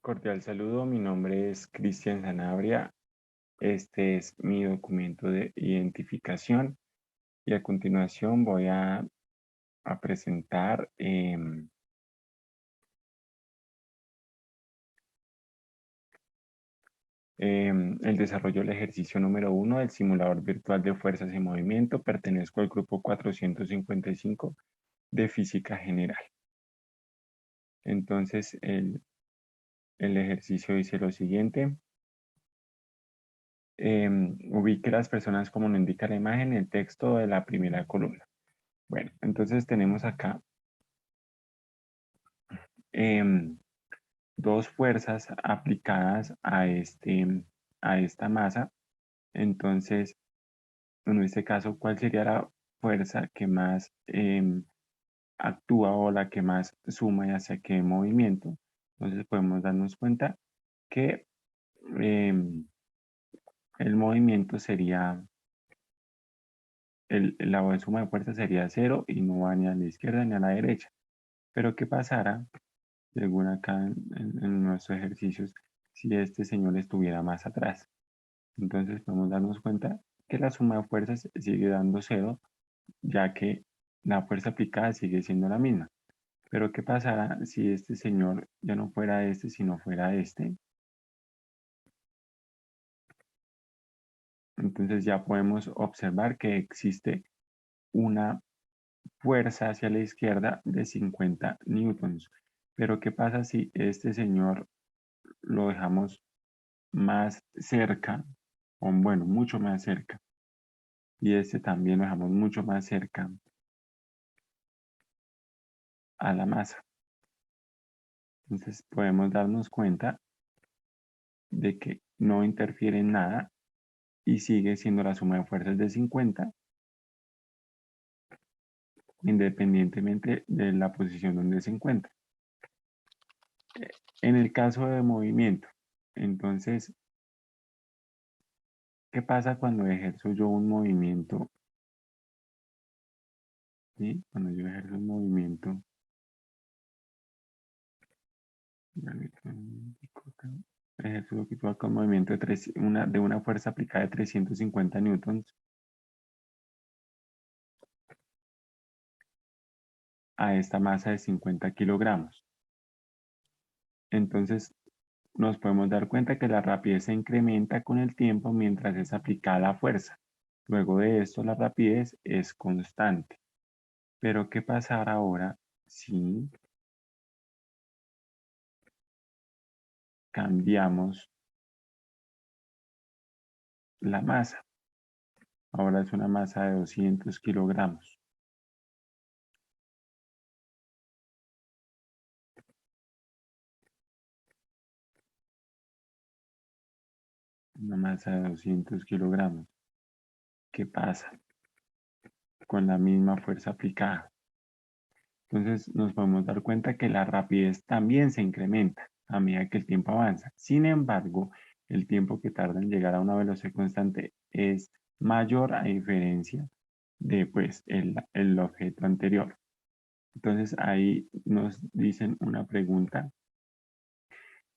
Cordial saludo, mi nombre es Cristian Sanabria. Este es mi documento de identificación y a continuación voy a presentar el desarrollo del ejercicio número 1 del simulador virtual de fuerzas y movimiento. Pertenezco al grupo 455 de física general. Entonces, el ejercicio dice lo siguiente. Ubique las personas como lo indica la imagen en el texto de la primera columna. Bueno, entonces tenemos acá dos fuerzas aplicadas a esta masa. Entonces, en este caso, ¿cuál sería la fuerza que más actúa o la que más suma y hace que movimiento? Entonces podemos darnos cuenta que em, el movimiento sería, la suma de fuerza sería cero y no va ni a la izquierda ni a la derecha. Pero ¿qué pasará, según acá en nuestros ejercicios, si este señor estuviera más atrás? Entonces podemos darnos cuenta que la suma de fuerzas sigue dando cero, ya que la fuerza aplicada sigue siendo la misma. Pero ¿qué pasará si este señor ya no fuera este, sino fuera este? Entonces ya podemos observar que existe una fuerza hacia la izquierda de 50 newtons. Pero ¿qué pasa si este señor lo dejamos más cerca, o bueno, mucho más cerca? Y este también lo dejamos mucho más cerca a la masa. Entonces podemos darnos cuenta de que no interfiere en nada y sigue siendo la suma de fuerzas de 50 independientemente de la posición donde se encuentra. En el caso de movimiento, entonces, ¿qué pasa cuando ejerzo yo un movimiento? ¿Sí? Cuando yo ejerzo un movimiento, ejerzo lo que tú acá, un movimiento de una fuerza aplicada de 350 newtons a esta masa de 50 kilogramos. Entonces, nos podemos dar cuenta que la rapidez se incrementa con el tiempo mientras es aplicada la fuerza. Luego de esto, la rapidez es constante. Pero, ¿qué pasará ahora si cambiamos la masa? Ahora es una masa de 200 kilogramos. Una masa de 200 kilogramos. ¿Qué pasa con la misma fuerza aplicada? Entonces nos podemos dar cuenta que la rapidez también se incrementa a medida que el tiempo avanza. Sin embargo, el tiempo que tarda en llegar a una velocidad constante es mayor a diferencia de pues, el objeto anterior. Entonces ahí nos dicen una pregunta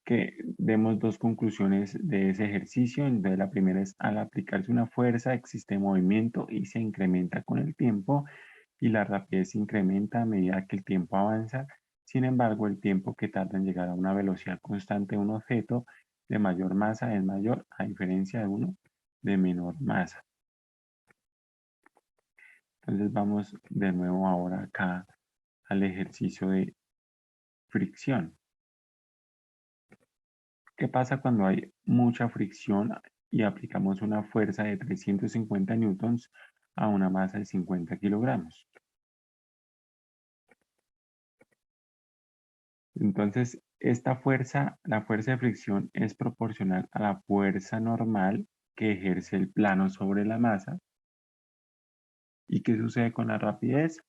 que demos dos conclusiones de ese ejercicio. Entonces la primera es: al aplicarse una fuerza existe movimiento y se incrementa con el tiempo, y la rapidez se incrementa a medida que el tiempo avanza. Sin embargo, el tiempo que tarda en llegar a una velocidad constante de un objeto de mayor masa es mayor a diferencia de uno de menor masa. Entonces vamos de nuevo ahora acá al ejercicio de fricción. ¿Qué pasa cuando hay mucha fricción y aplicamos una fuerza de 350 newtons a una masa de 50 kilogramos? Entonces, esta fuerza, la fuerza de fricción, es proporcional a la fuerza normal que ejerce el plano sobre la masa. ¿Y qué sucede con la rapidez?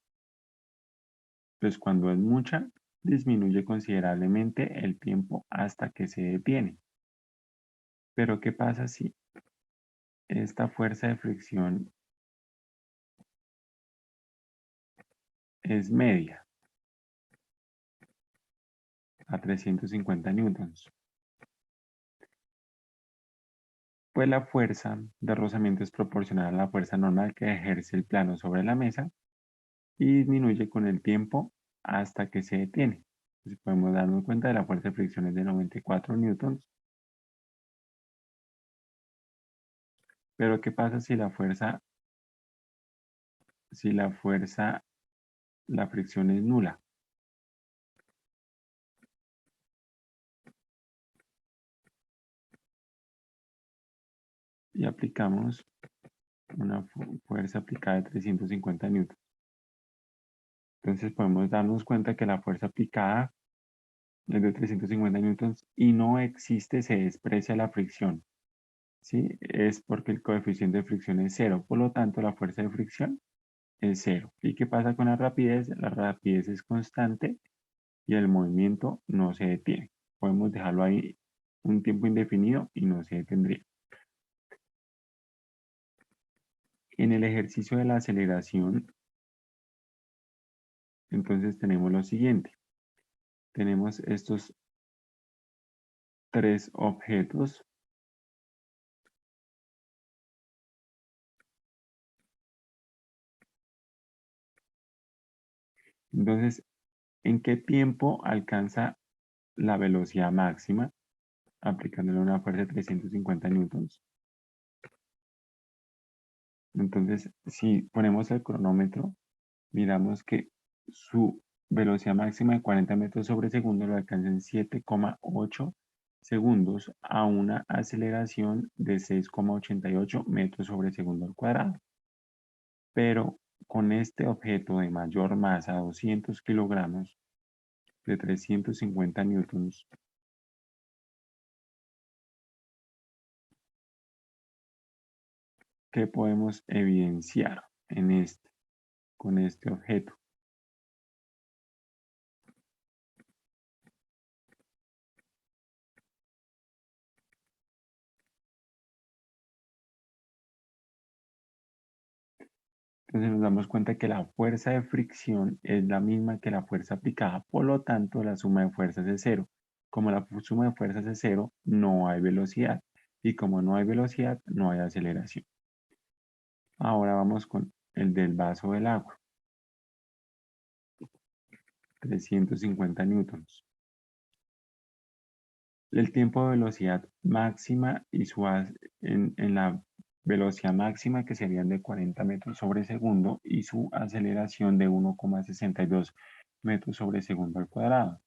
Pues cuando es mucha, disminuye considerablemente el tiempo hasta que se detiene. Pero ¿qué pasa si esta fuerza de fricción es media, a 350 newtons? Pues la fuerza de rozamiento es proporcional a la fuerza normal que ejerce el plano sobre la mesa y disminuye con el tiempo hasta que se detiene. Entonces podemos darnos cuenta de la fuerza de fricción es de 94 newtons. Pero ¿qué pasa si la fuerza, la fricción es nula? Y aplicamos una fuerza aplicada de 350 newtons. Entonces podemos darnos cuenta que la fuerza aplicada es de 350 newtons y no existe, se desprecia la fricción. ¿Sí? Es porque el coeficiente de fricción es cero. Por lo tanto, la fuerza de fricción es cero. ¿Y qué pasa con la rapidez? La rapidez es constante y el movimiento no se detiene. Podemos dejarlo ahí un tiempo indefinido y no se detendría. En el ejercicio de la aceleración, entonces tenemos lo siguiente. Tenemos estos tres objetos. Entonces, ¿en qué tiempo alcanza la velocidad máxima? Aplicándole una fuerza de 350 newtons. Entonces, si ponemos el cronómetro, miramos que su velocidad máxima de 40 metros sobre segundo lo alcanza en 7,8 segundos a una aceleración de 6,88 metros sobre segundo al cuadrado. Pero con este objeto de mayor masa, 200 kilogramos, de 350 newtons, ¿qué podemos evidenciar con este objeto? Entonces nos damos cuenta que la fuerza de fricción es la misma que la fuerza aplicada, por lo tanto la suma de fuerzas es cero. Como la suma de fuerzas es cero, no hay velocidad. Y como no hay velocidad, no hay aceleración. Ahora vamos con el del vaso del agua. 350 newtons. El tiempo de velocidad máxima y en la velocidad máxima que serían de 40 metros sobre segundo y su aceleración de 1,62 metros sobre segundo al cuadrado.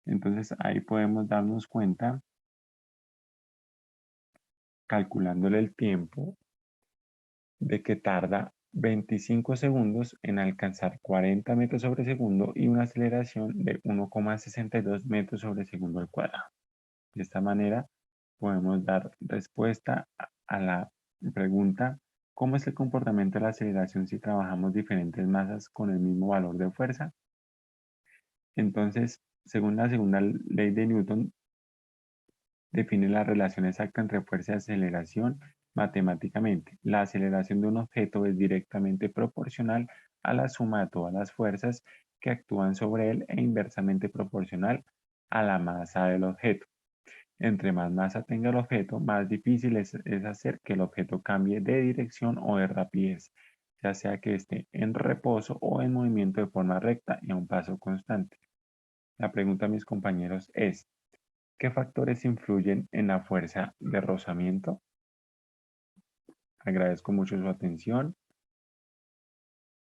Entonces ahí podemos darnos cuenta, calculándole el tiempo, de que tarda 25 segundos en alcanzar 40 metros sobre segundo y una aceleración de 1,62 metros sobre segundo al cuadrado. De esta manera podemos dar respuesta a la pregunta: ¿cómo es el comportamiento de la aceleración si trabajamos diferentes masas con el mismo valor de fuerza? Entonces, según la segunda ley de Newton, define la relación exacta entre fuerza y aceleración matemáticamente. La aceleración de un objeto es directamente proporcional a la suma de todas las fuerzas que actúan sobre él e inversamente proporcional a la masa del objeto. Entre más masa tenga el objeto, más difícil es hacer que el objeto cambie de dirección o de rapidez, ya sea que esté en reposo o en movimiento de forma recta y a un paso constante. La pregunta a mis compañeros es: ¿qué factores influyen en la fuerza de rozamiento? Agradezco mucho su atención.